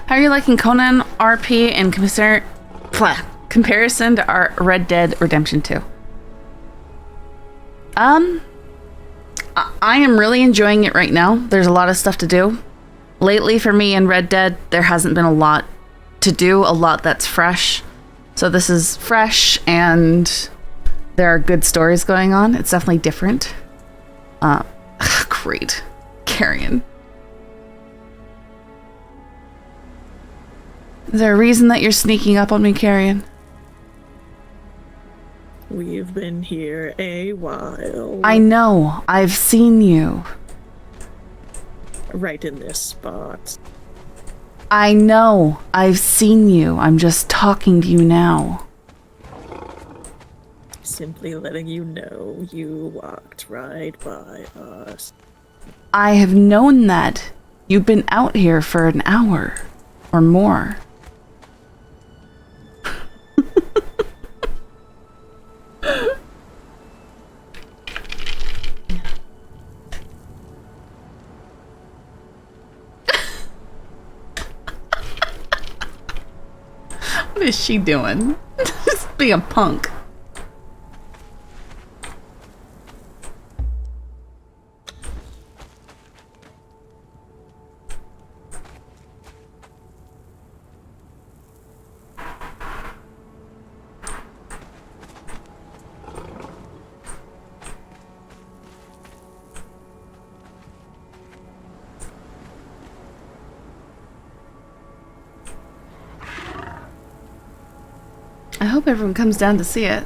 How are you liking Conan RP in comparison to our Red Dead Redemption 2? I am really enjoying it right now. There's a lot of stuff to do. Lately for me in Red Dead, there hasn't been a lot to do, a lot that's fresh. So this is fresh and there are good stories going on. It's definitely different. Great. Carrion. Is there a reason that you're sneaking up on me, Carrion? We've been here a while. I know. I've seen you. Right in this spot. I know. I've seen you. I'm just talking to you now. Simply letting you know you walked right by us. I have known that. You've been out here for an hour or more. What is she doing? Just being a punk. I hope everyone comes down to see it.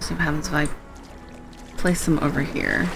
See what happens if I place them over here.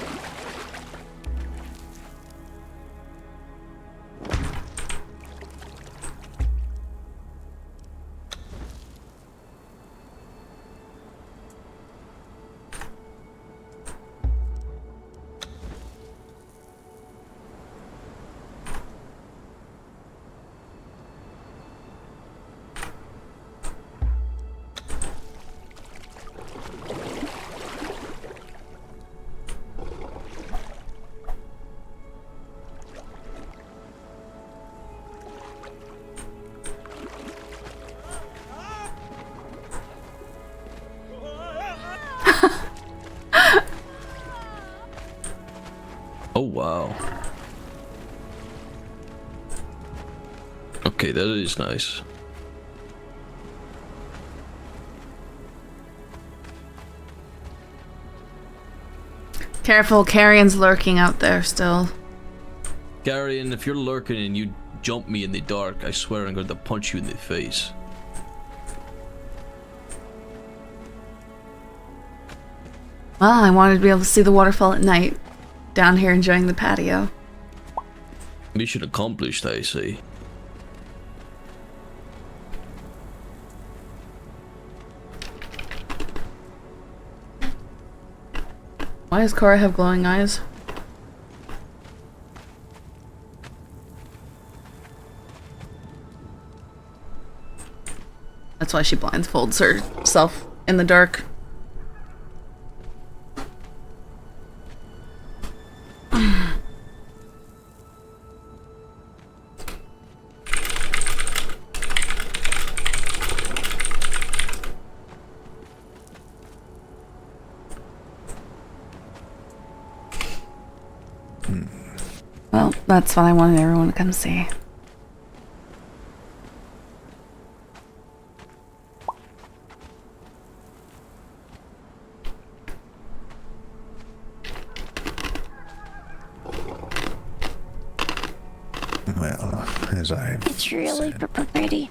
Oh, wow. Okay, that is nice. Careful, Carrion's lurking out there still. Carrion, if you're lurking and you jump me in the dark, I swear I'm going to punch you in the face. Well, I wanted to be able to see the waterfall at night. Down here enjoying the patio. Mission accomplished, I say. Why does Cora have glowing eyes? That's why she blindfolds herself in the dark. Well, that's what I wanted everyone to come see. Well, as I... It's really pretty.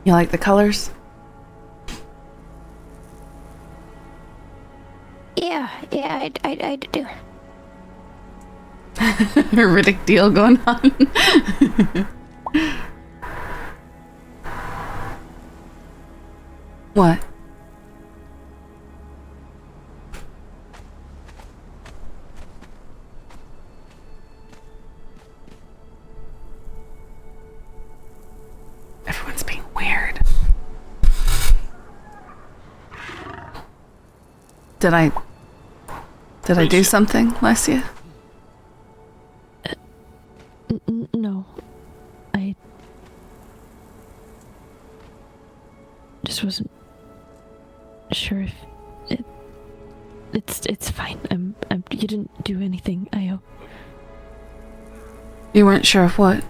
You like the colors? Yeah, I do. Riddick deal going on. What? Everyone's being weird. Did I do something, Lesia? No. I just wasn't sure if it's fine. You didn't do anything, Io. You weren't sure of what?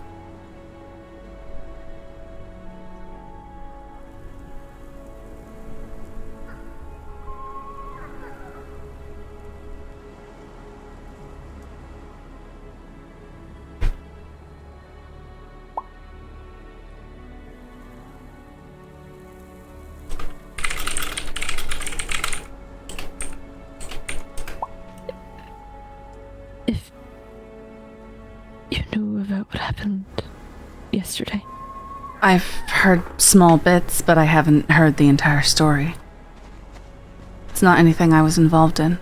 If you knew about what happened yesterday. I've heard small bits, but I haven't heard the entire story. It's not anything I was involved in.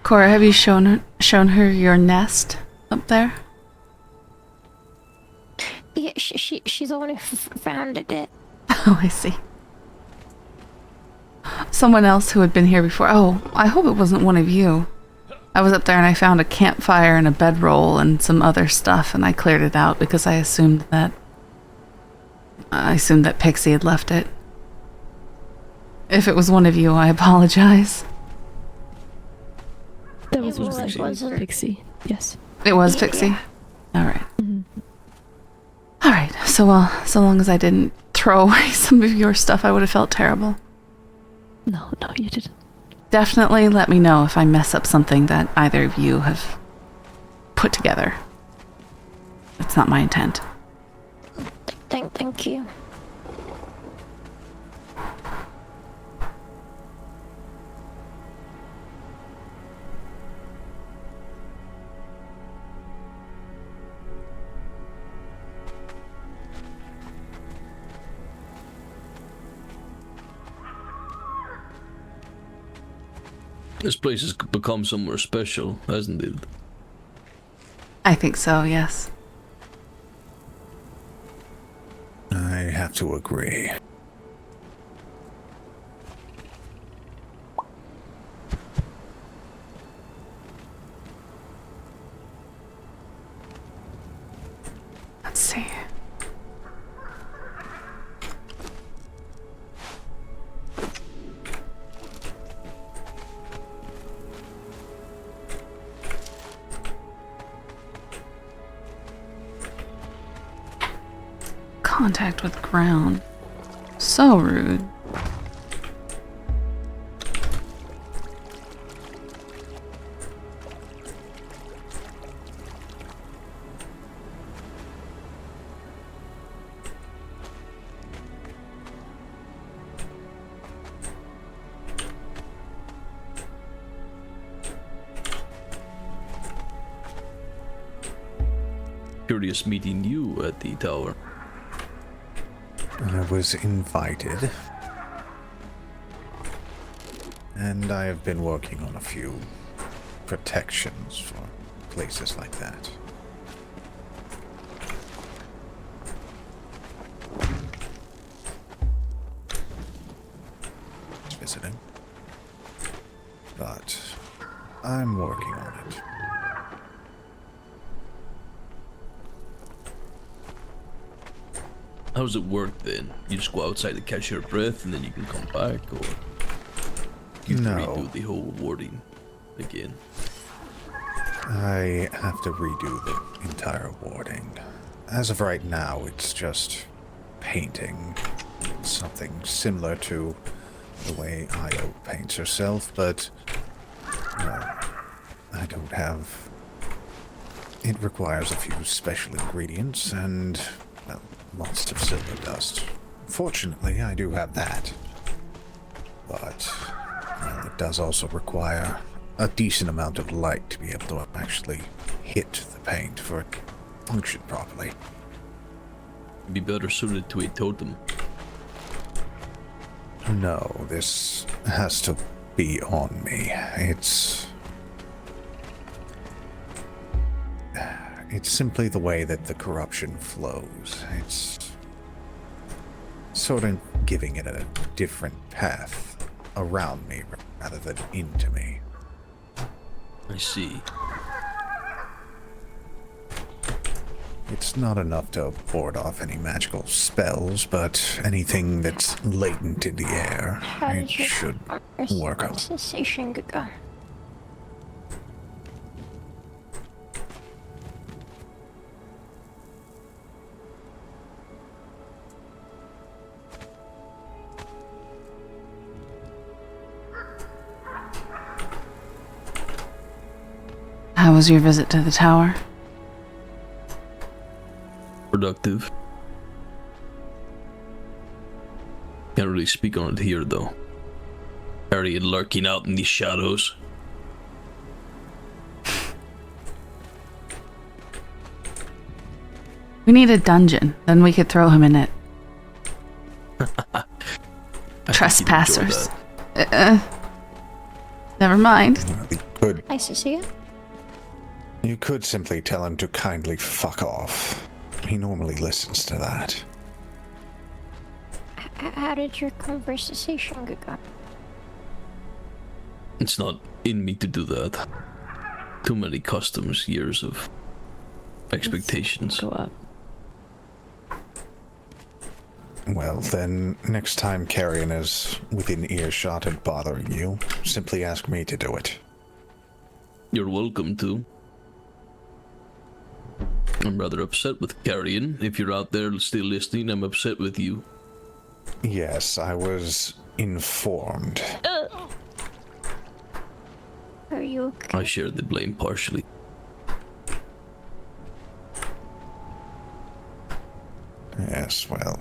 Cora, have you shown her your nest up there? Yeah, she's the one who founded it. Oh, I see. Someone else who had been here before. Oh, I hope it wasn't one of you. I was up there and I found a campfire and a bedroll and some other stuff, and I cleared it out because I assumed that Pixie had left it. If it was one of you, I apologize. That was It most likely wasn't. Pixie. Yes. It was Yeah. Pixie? Alright. Mhm. Alright, so long as I didn't throw away some of your stuff, I would have felt terrible. No, you didn't. Definitely let me know if I mess up something that either of you have put together. That's not my intent. Thank you. This place has become somewhere special, hasn't it? I think so, yes. I have to agree. Let's see. Contact with ground. So rude. Curious meeting you at the tower. I was invited. And I have been working on a few protections for places like that. Just visiting. But I'm working on it. How does it work then? You just go outside to catch your breath and then you can come back, or you No. redo the whole warding again? I have to redo the entire warding. As of right now, it's just painting. Something similar to the way Io paints herself, but I don't have... It requires a few special ingredients and, well, lots of silver dust. Fortunately, I do have that. But, well, it does also require a decent amount of light to be able to actually hit the paint for it to function properly. Be better suited to a totem. No, this has to be on me. It's simply the way that the corruption flows. It's sort of giving it a different path around me rather than into me. I see. It's not enough to ward off any magical spells, but anything that's latent in the air, How it did your should work out. conversation go? How was your visit to the tower? Productive. Can't really speak on it here, though. Already lurking out in the shadows. We need a dungeon, then we could throw him in it. Trespassers. Never mind. Nice to see you. You could simply tell him to kindly fuck off. He normally listens to that. How did your conversation go? It's not in me to do that. Too many customs, years of expectations. Go up. Well, then, next time Carrion is within earshot and bothering you, simply ask me to do it. You're welcome to. I'm rather upset with Carrion. If you're out there still listening, I'm upset with you. Yes, I was informed. Are you okay? I share the blame partially. Yes, well,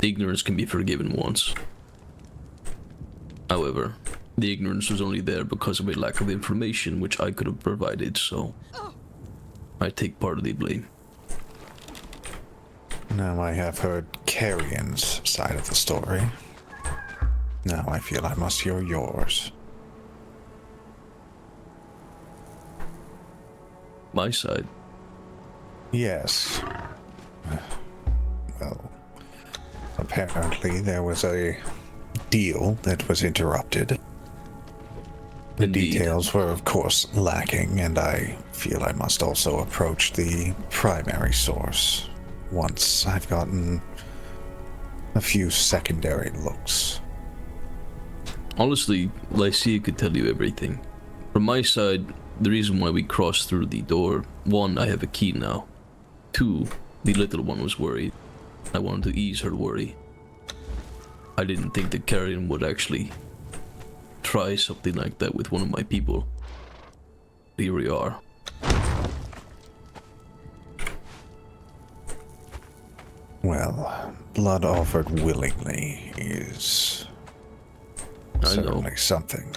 Ignorance can be forgiven once. However, the ignorance was only there because of a lack of information which I could have provided, so I take part of the blame. now I have heard Carrion's side of the story. Now I feel I must hear yours. My side. Yes. Well, apparently there was a deal that was interrupted. The Indeed. details were, of course, lacking, and I feel I must also approach the primary source once I've gotten a few secondary looks. Honestly, Lycia could tell you everything. From my side, the reason why we crossed through the door, 1, I have a key now. 2, the little one was worried. I wanted to ease her worry. I didn't think that Carrion would actually try something like that with one of my people. Here we are. Well, blood offered willingly is I know. certainly something.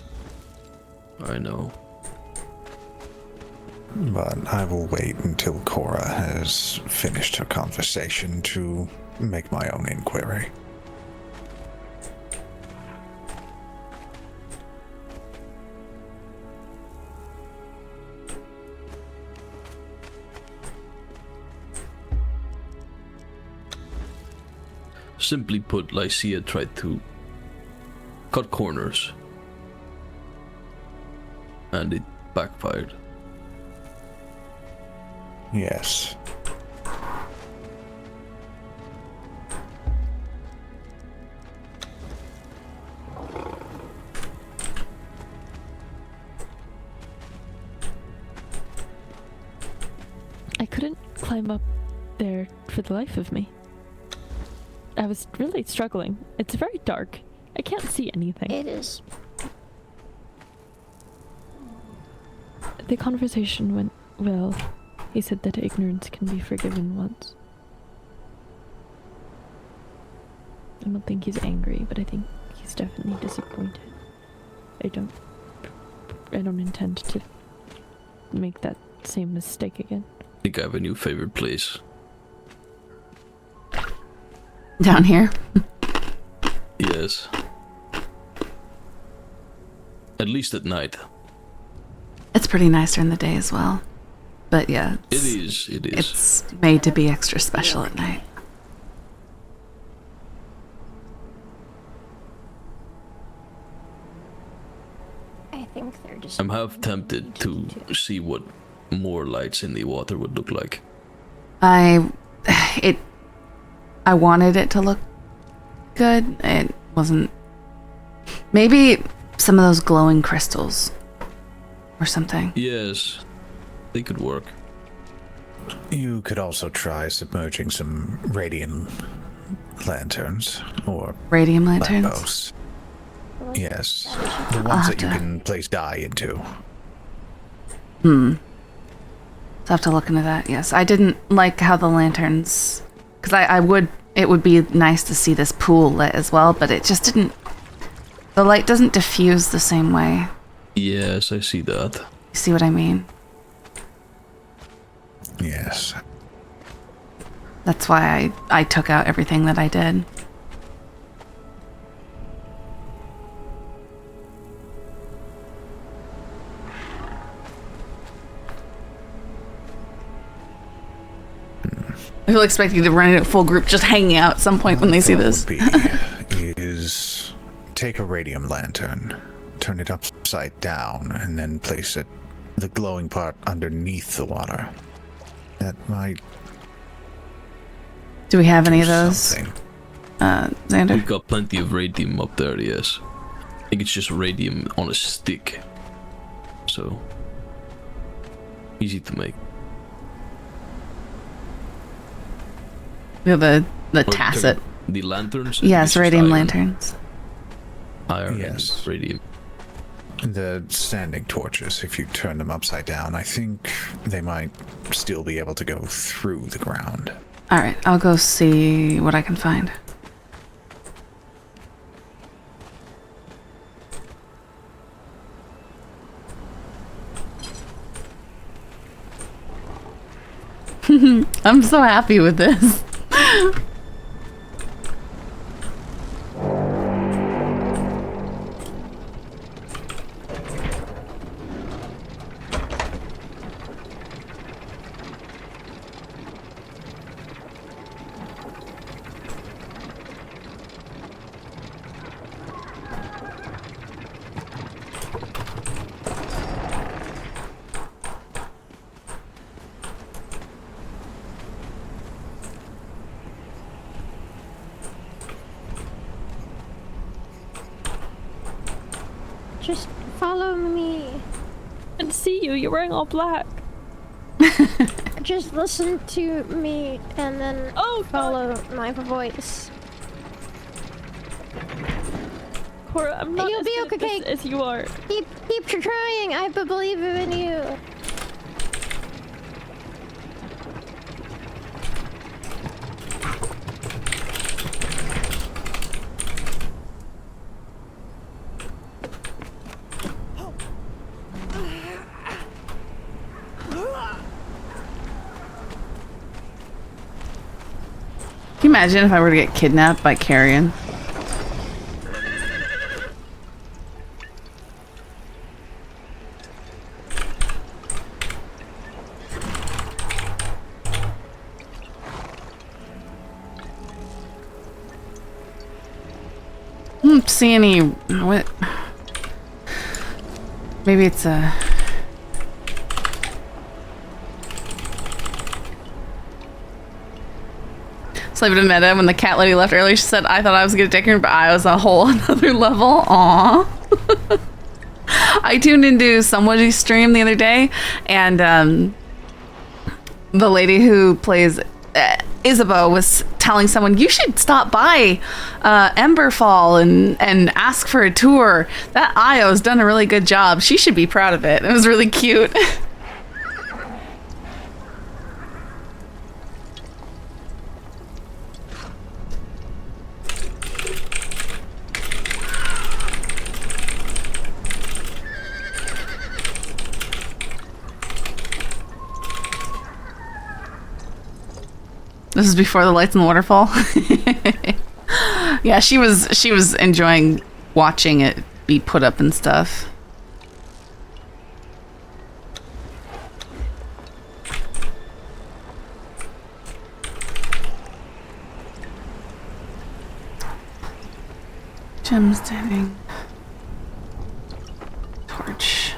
I know. But I will wait until Cora has finished her conversation to make my own inquiry. Simply put, Lycia tried to cut corners. And it backfired. Yes. I couldn't climb up there for the life of me. I was really struggling. It's very dark. I can't see anything. It is. The conversation went well. He said that ignorance can be forgiven once. I don't think he's angry, but I think he's definitely disappointed. I don't intend to make that same mistake again. I think I have a new favorite place. Down here. Yes. At least at night. It's pretty nice during the day as well. But yeah, It is. it's made to be extra special at night. I think they're just. I'm half tempted to see what more lights in the water would look like. I wanted it to look good. It wasn't. Maybe some of those glowing crystals or something. Yes, they could work. You could also try submerging some radiant lanterns or Radium lanterns. lampposts. Yes, the ones that you can place dye into. So I have to look into that. Yes, I didn't like how the lanterns, because it would be nice to see this pool lit as well, but it just didn't. The light doesn't diffuse the same way. Yes, I see that. You see what I mean? Yes. That's why I took out everything that I did. I feel expecting to run in a full group just hanging out at some point when they see this. Is take a radium lantern, turn it upside down, and then place it, the glowing part, underneath the water. That might Do we have any of do those, something. Xander? We've got plenty of radium up there, yes. I think it's just radium on a stick. So, easy to make. We have the Or tacet. The lanterns? Yes, It's just radium iron. lanterns. Iron Yes. and radium. The standing torches, if you turn them upside down, I think they might still be able to go through the ground. All right, I'll go see what I can find. I'm so happy with this. Just follow me. And see you. You're wearing all black. Just listen to me and then Oh, follow my voice. Cora, I'm not You'll as be good at okay. this as you are. Keep trying. I believe in you. Can you imagine if I were to get kidnapped by Carrion? I don't see any. What? Maybe it's a. Sleeping in meta when the cat lady left earlier, she said, I thought I was gonna take her, but I was a whole another level. Aww. I tuned into somebody's stream the other day, and the lady who plays Isabeau was telling someone, you should stop by Emberfall and ask for a tour. That Io's done a really good job. She should be proud of it. It was really cute. This is before the lights in the waterfall. Yeah, she was enjoying watching it be put up and stuff. Gem standing. Torch.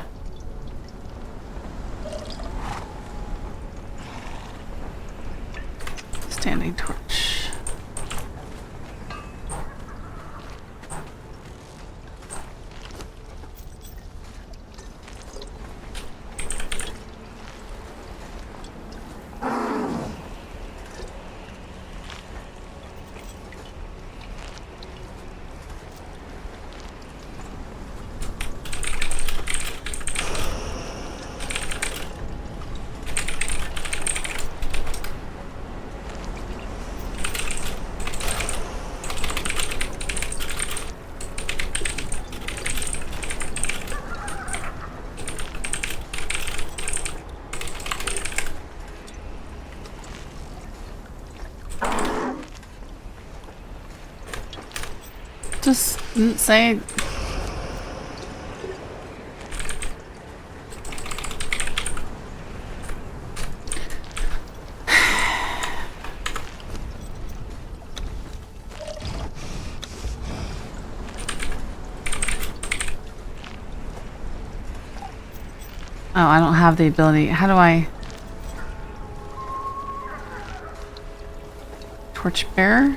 Standing torch. Just didn't say. Oh, I don't have the ability. How do I? Torchbearer?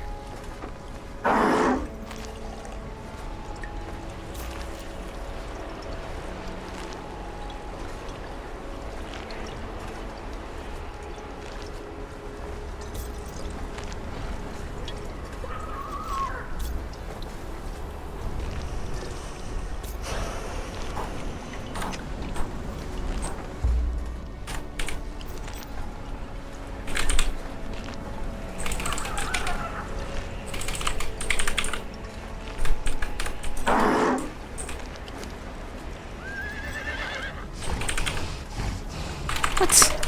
What?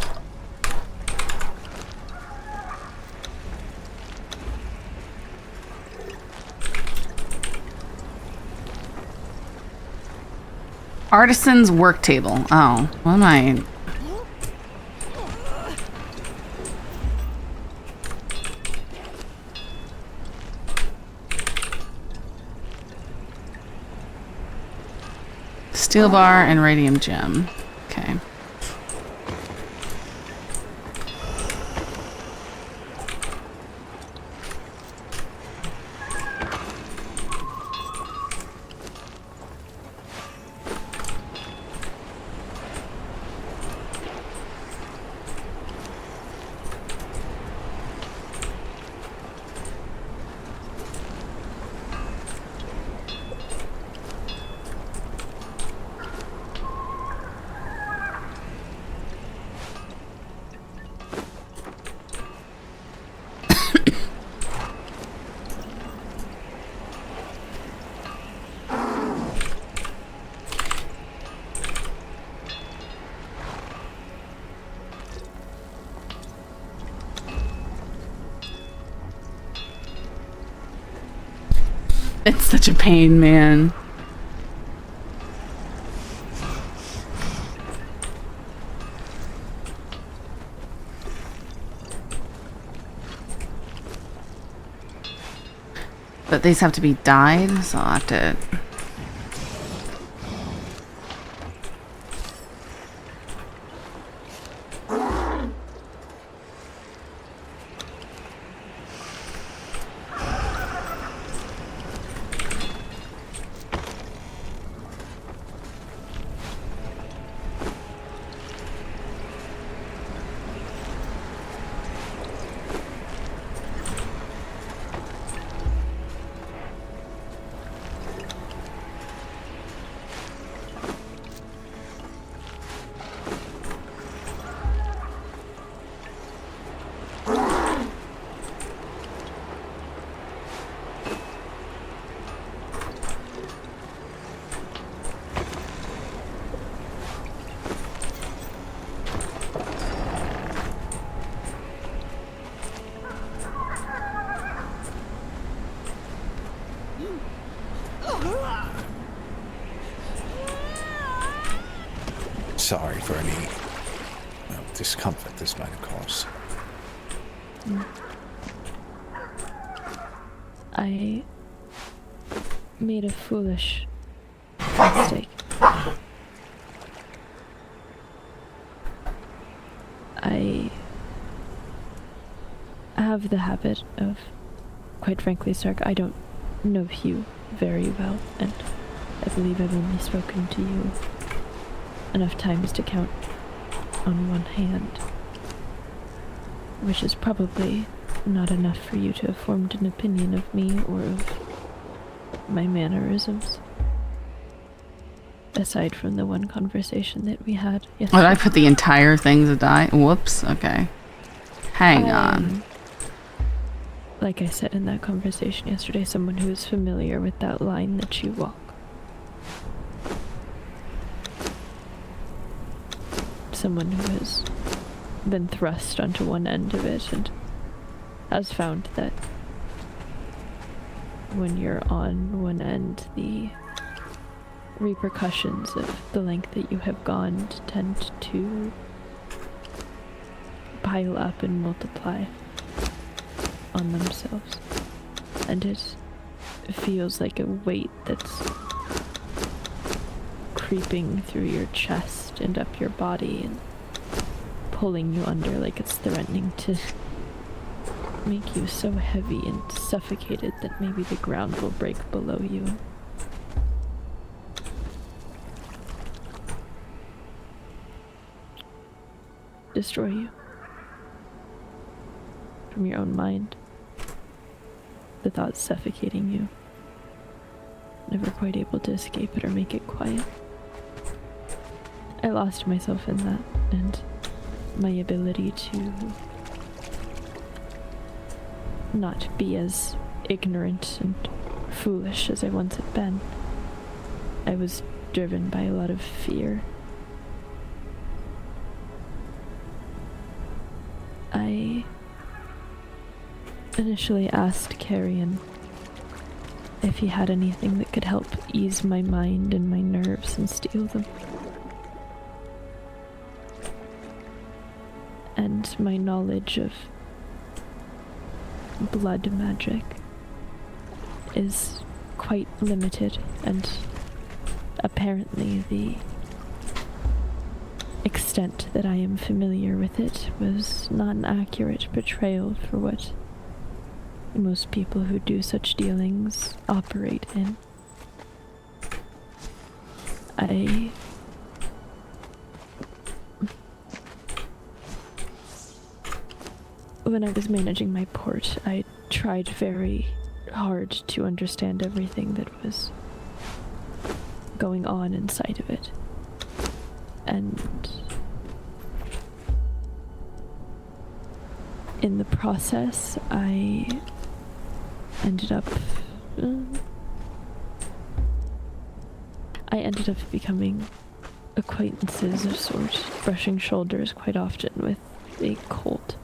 Artisan's work table. Oh, what am I? Steel bar and radium gem. Okay. It's such a pain, man. But these have to be dyed, so I'll have to... Sorry for any discomfort this might have caused. made a foolish mistake. I have the habit of, quite frankly, Stark, I don't know you very well, and I believe I've only spoken to you enough times to count on one hand, which is probably not enough for you to have formed an opinion of me or of my mannerisms. Aside from the one conversation that we had yesterday. Did I put the entire thing to die? Whoops, okay. Hang on. Like I said in that conversation yesterday, someone who is familiar with that line that you walk. Someone who has been thrust onto one end of it and has found that when you're on one end, the repercussions of the length that you have gone tend to pile up and multiply on themselves. And it feels like a weight that's creeping through your chest and up your body and pulling you under, like it's threatening to make you so heavy and suffocated that maybe the ground will break below you. Destroy you. From your own mind. The thoughts suffocating you. Never quite able to escape it or make it quiet. I lost myself in that, and my ability to not be as ignorant and foolish as I once had been. I was driven by a lot of fear. I initially asked Carrion if he had anything that could help ease my mind and my nerves and steal them. And my knowledge of blood magic is quite limited, and apparently the extent that I am familiar with it was not an accurate portrayal for what most people who do such dealings operate in. When I was managing my port, I tried very hard to understand everything that was going on inside of it. And in the process, I ended up becoming acquaintances of sorts, brushing shoulders quite often with a cult.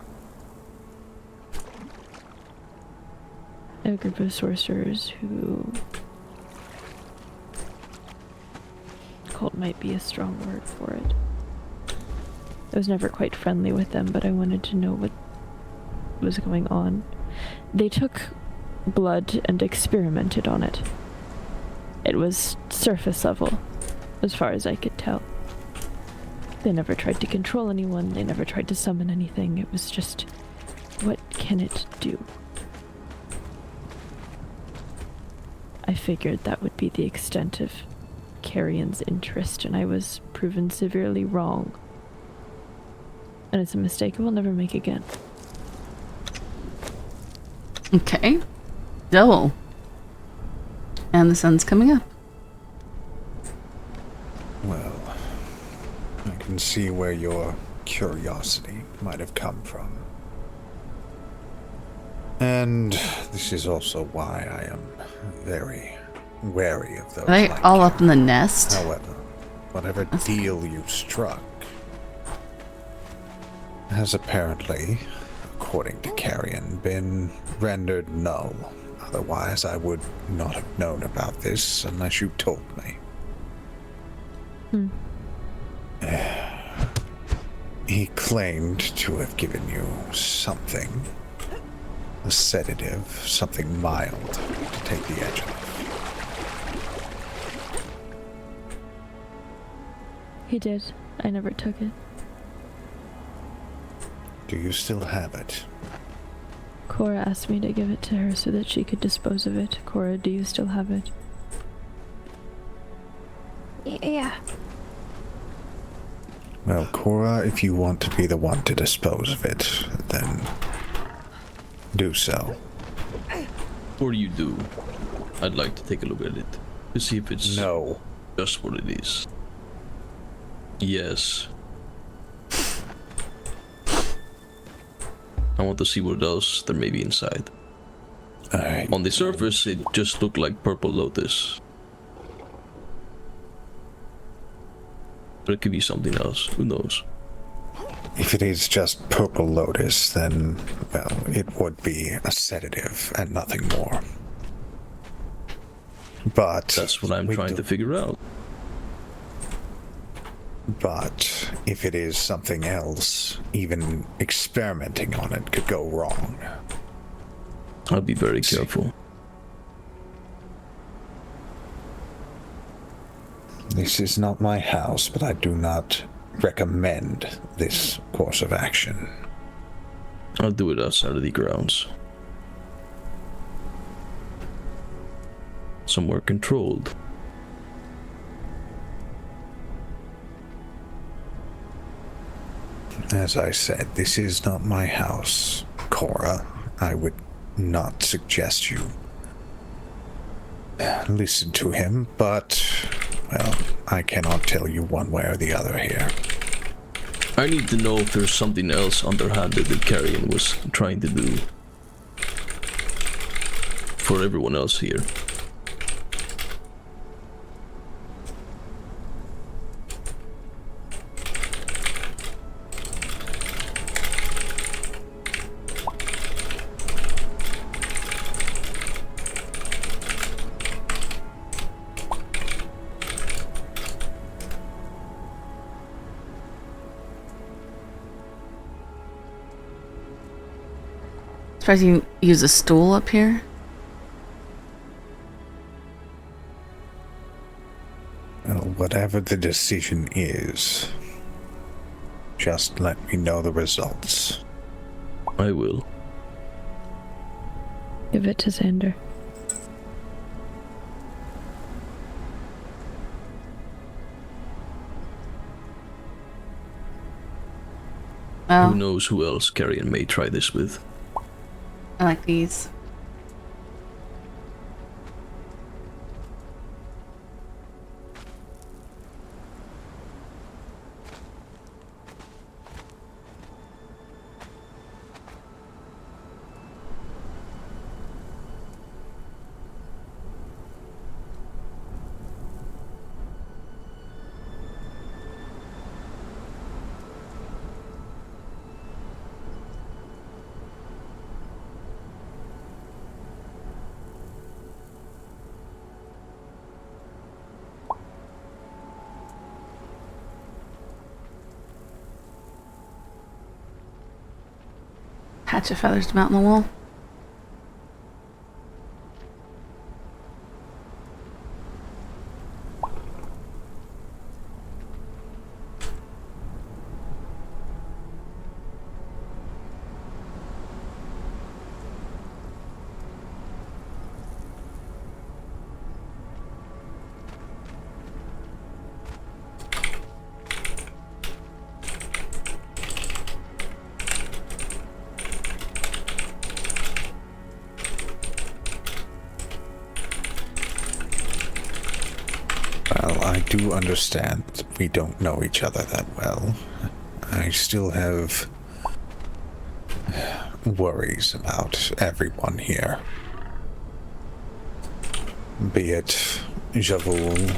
A group of sorcerers who... cult might be a strong word for it. I was never quite friendly with them, but I wanted to know what was going on. They took blood and experimented on it. It was surface level, as far as I could tell. They never tried to control anyone, they never tried to summon anything. It was just, what can it do? I figured that would be the extent of Carrion's interest, and I was proven severely wrong. And it's a mistake I will never make again. Okay. Double. And the sun's coming up. Well, I can see where your curiosity might have come from. And this is also why I am very wary of those. Are they like all you. up in the nest? However, whatever deal you struck has apparently, according to Carrion, been rendered null. Otherwise, I would not have known about this unless you told me. He claimed to have given you something. A sedative, something mild to take the edge off. He did. I never took it. Do you still have it? Cora asked me to give it to her so that she could dispose of it. Cora, do you still have it? Yeah. Well, Cora, if you want to be the one to dispose of it, then do so. Before you do, I'd like to take a look at it to see if it's No. just what it is. Yes. I want to see what else there may be inside. Alright. On the surface, it just looked like purple lotus. But it could be something else. Who knows? If it is just purple lotus, then, well, it would be a sedative and nothing more. But That's what I'm trying to figure out. But if it is something else, even experimenting on it could go wrong. I'll be very careful. This is not my house, but I do not recommend this course of action. I'll do it outside of the grounds. Somewhere controlled. As I said, this is not my house, Cora. I would not suggest you listen to him, but, well, I cannot tell you one way or the other here. I need to know if there's something else underhanded that Carrion was trying to do. For everyone else here. Surprised you use a stool up here. Well, whatever the decision is, just let me know the results. I will. Give it to Xander. Who Oh, knows who else Carrion may try this with. I like these. Patch of feathers to mount on the wall. Well, I do understand that we don't know each other that well. I still have worries about everyone here. Be it Javul,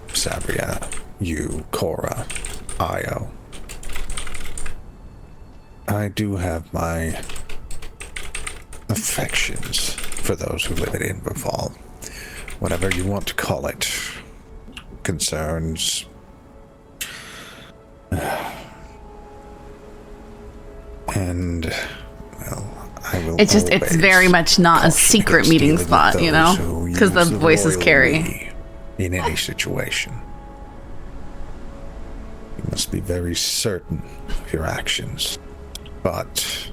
Sabria, you, Cora, Io. I do have my affections for those who live at Inverfall. Whatever you want to call it. Concerns. And, well, I will. It's just, it's always very much not a caution secret against meeting dealing with spot, you those know? who Because the use voices royal carry. we in any situation. You must be very certain of your actions. But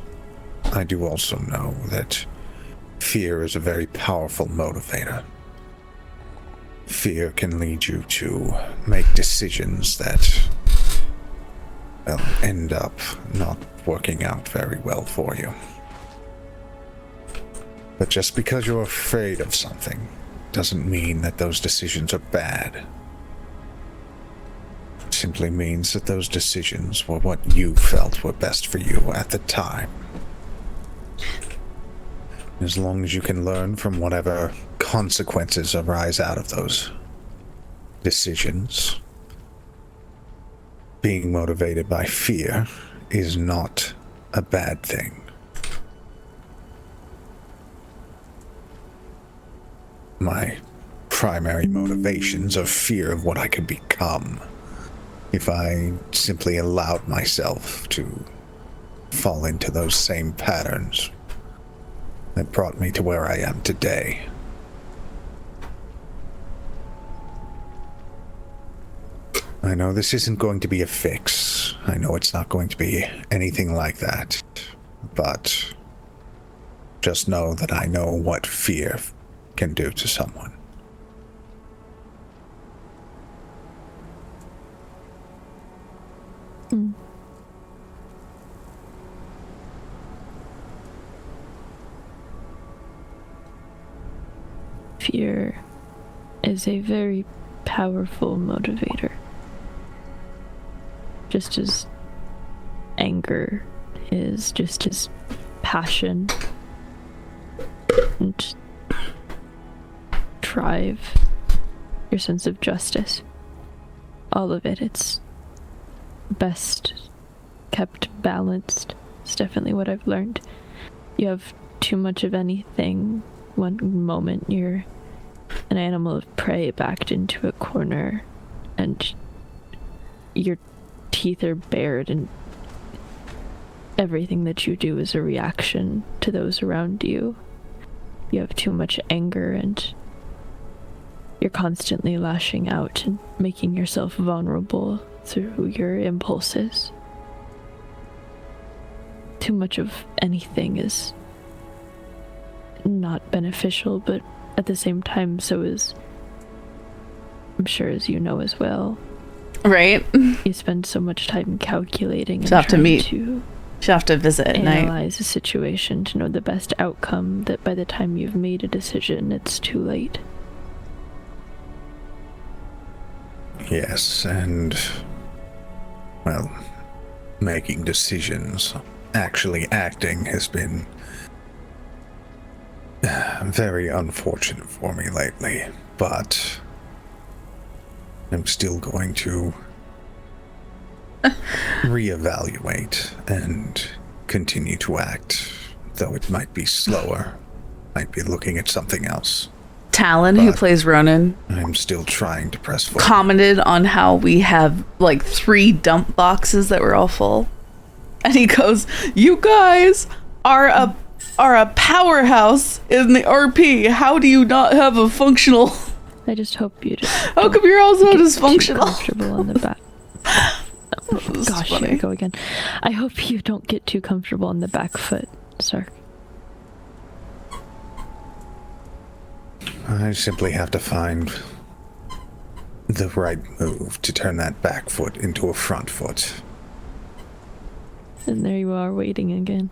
I do also know that fear is a very powerful motivator. Fear can lead you to make decisions that, well, end up not working out very well for you. But just because you're afraid of something doesn't mean that those decisions are bad. It simply means that those decisions were what you felt were best for you at the time. As long as you can learn from whatever consequences arise out of those decisions, being motivated by fear is not a bad thing. My primary motivations are fear of what I could become if I simply allowed myself to fall into those same patterns that brought me to where I am today. I know this isn't going to be a fix. I know it's not going to be anything like that. But just know that I know what fear can do to someone. Fear is a very powerful motivator. Just as anger is, just as passion and drive, your sense of justice, all of it, it's best kept balanced. It's definitely what I've learned. You have too much of anything, one moment you're an animal of prey backed into a corner and your teeth are bared and everything that you do is a reaction to those around you. You have too much anger and you're constantly lashing out and making yourself vulnerable through your impulses. Too much of anything is not beneficial, but at the same time, so is, I'm sure as you know as well. Right. You spend so much time calculating and She'll have to trying meet. to She'll have to visit at night. analyze a situation to know the best outcome, that by the time you've made a decision, it's too late. Yes, and, well, making decisions, actually acting has been very unfortunate for me lately, but I'm still going to reevaluate and continue to act, though it might be slower. Might be looking at something else. Talon, who But plays Ronan, I'm still trying to press forward. commented on how we have like 3 dump boxes that were all full. And he goes, "You guys are a powerhouse in the RP. How do you not have a functional? I just hope you just How come you're also get too dysfunctional?" comfortable on the back. This is Gosh, funny. here I go again. I hope you don't get too comfortable on the back foot, sir. I simply have to find the right move to turn that back foot into a front foot. And there you are, waiting again.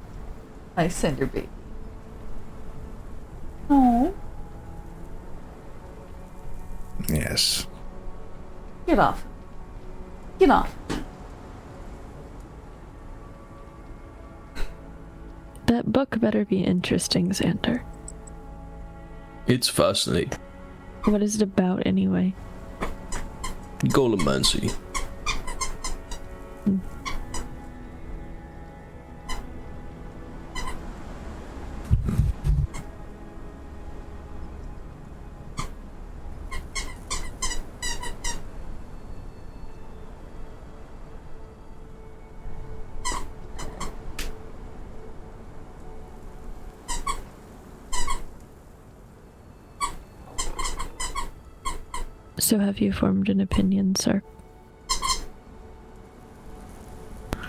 I send her baby. Oh, Yes. get off. Get off. That book better be interesting, Xander. It's fascinating. What is it about, anyway? Golemancy. So have you formed an opinion, sir?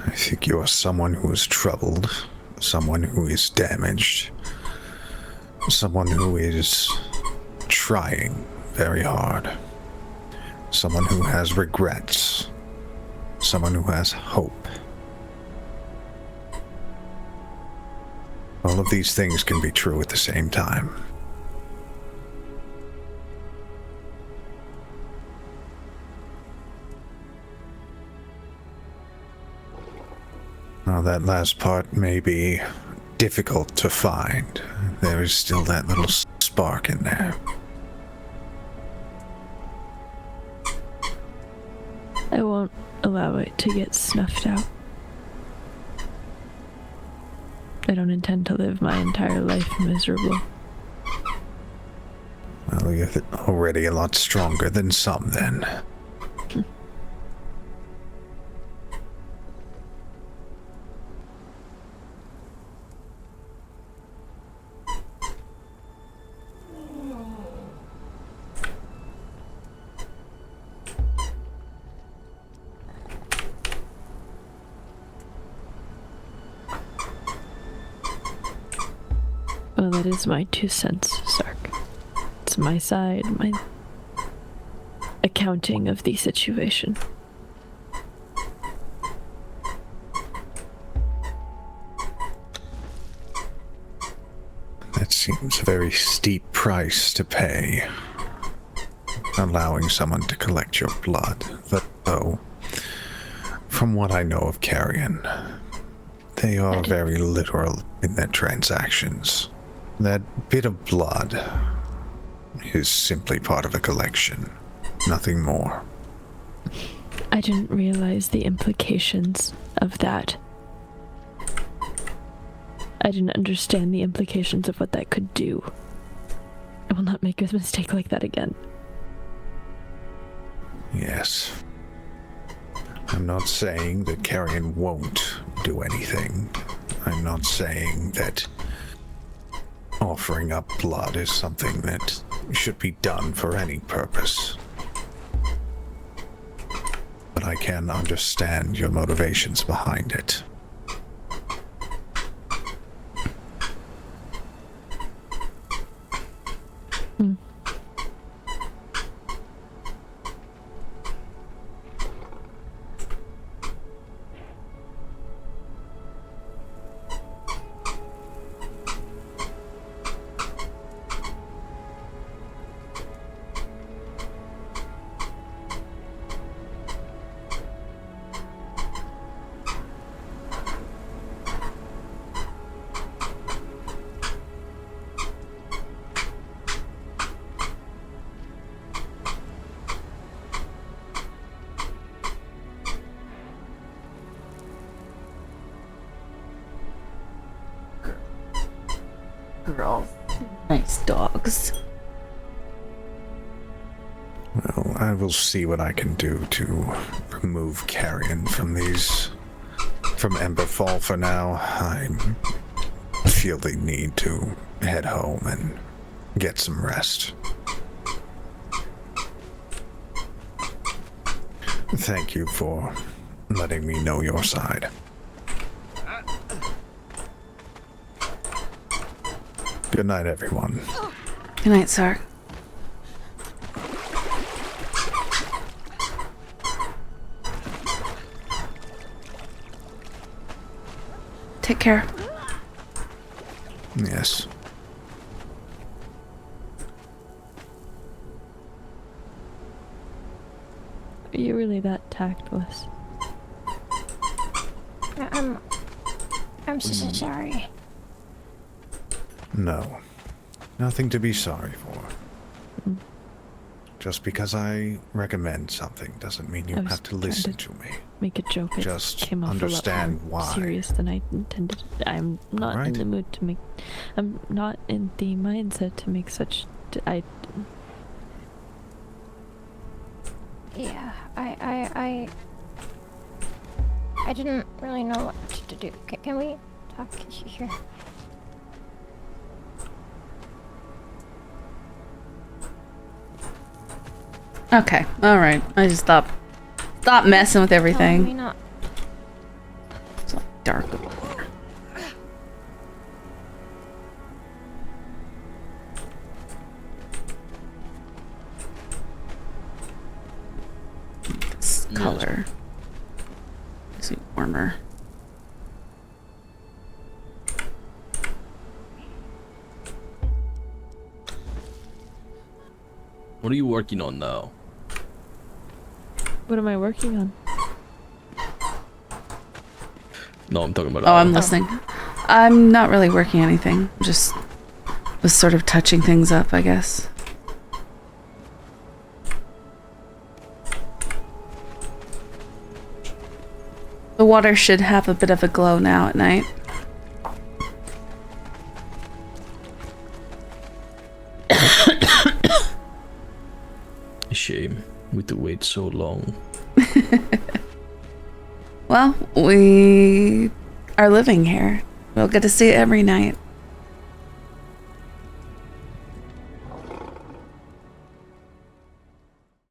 I think you are someone who is troubled, someone who is damaged, someone who is trying very hard, someone who has regrets, someone who has hope. All of these things can be true at the same time. Now, that last part may be difficult to find. There is still that little spark in there. I won't allow it to get snuffed out. I don't intend to live my entire life miserable. Well, you're already a lot stronger than some, then. Well, that is my 2 cents, Sark. It's my side, my accounting of the situation. That seems a very steep price to pay. Allowing someone to collect your blood. Though, from what I know of Carrion, they are very literal in their transactions. That bit of blood is simply part of a collection, nothing more. I didn't realize the implications of that. I didn't understand the implications of what that could do. I will not make a mistake like that again. Yes. I'm not saying that Carrion won't do anything. I'm not saying that offering up blood is something that should be done for any purpose. But I can understand your motivations behind it. Girls. Nice dogs. Well, I will see what I can do to remove Carrion from Emberfall for now. I feel the need to head home and get some rest. Thank you for letting me know your side. Good night, everyone. Good night, Sark. Take care. Yes. Are you really that tactless? I'm so sorry. No. Nothing to be sorry for. Just because I recommend something doesn't mean you I was have to trying listen to to me. Make a joke. It Just came off understand a lot more why. serious than I intended. I'm not in Right? the mood to make. I'm not in the mindset to make such. Yeah, I didn't really know what to do. Can we talk here? Okay, alright. I just stop messing with Maybe everything. not. dark. This color. Is it warmer? What are you working on now? What am I working on? No, I'm talking about. Oh, I'm listening. I'm not really working anything. Just was sort of touching things up, I guess. The water should have a bit of a glow now at night. A shame we had to wait so long. Well, we are living here. We'll get to see it every night.